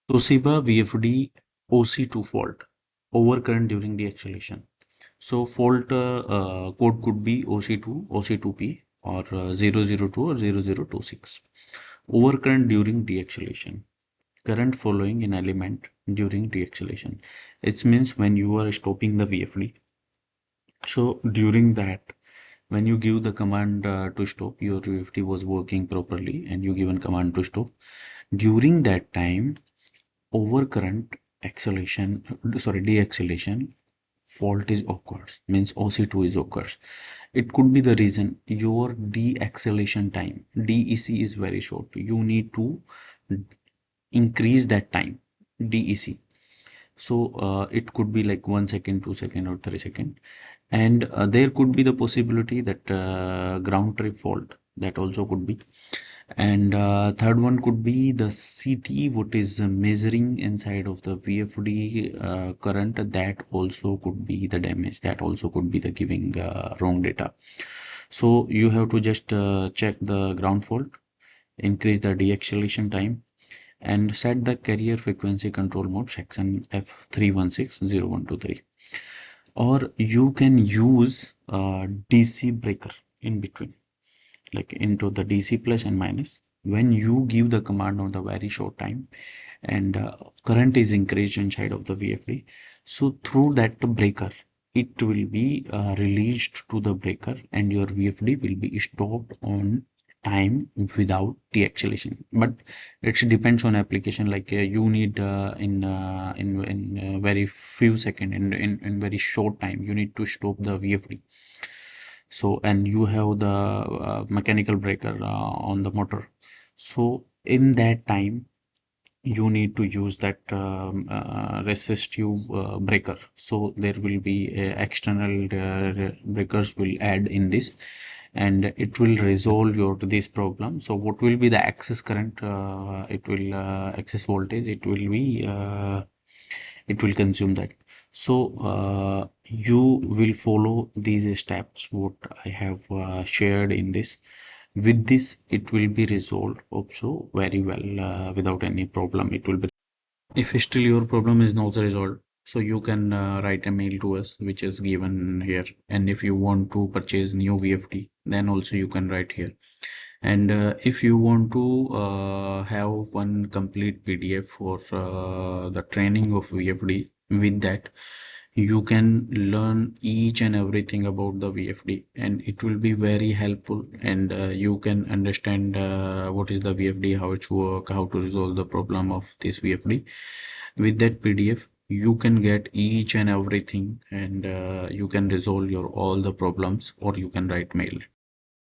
Toshiba VFD OC2 fault, overcurrent during deacceleration. So fault code could be OC2, OC2P or 002 or 0026. Overcurrent during deacceleration. Current following an element during deacceleration. It means when you are stopping the VFD. So during that, when you give the command to stop, your VFD was working properly and you given command to stop. During that time, overcurrent acceleration, sorry, deacceleration fault is occurs, means OC2 is occurs. It could be the reason your deacceleration time, DEC, is very short. You need to increase that time, DEC. So it could be like 1 second, 2 second or 3 second. And there could be the possibility that ground trip fault, that also could be. And third one could be the CT, what is measuring inside of the VFD current, that also could be the damage, that also could be the giving wrong data. So you have to just check the ground fault, increase the deacceleration time, and set the carrier frequency control mode section F316023. Or you can use DC breaker in between, like into the DC plus and minus. When you give the command on the very short time and current is increased inside of the VFD, so through that breaker it will be released to the breaker and your VFD will be stopped on time without deacceleration. But it depends on application, like you need in very few second, in very short time you need to stop the VFD. So and you have the mechanical breaker on the motor, so in that time you need to use that resistive breaker. So there will be external breakers will add in this, and it will resolve your this problem. So what will be the access current, it will access voltage, it will consume that. So you will follow these steps what I have shared in this. With this it will be resolved also very well, without any problem it will be. If still your problem is not resolved, so you can write a mail to us which is given here. And if you want to purchase new VFD, then also you can write here. And if you want to have one complete PDF for the training of VFD, with that you can learn each and everything about the VFD, and it will be very helpful. And you can understand what is the VFD, how it work, how to resolve the problem of this VFD. With that PDF you can get each and everything, and you can resolve your all the problems, or you can write mail.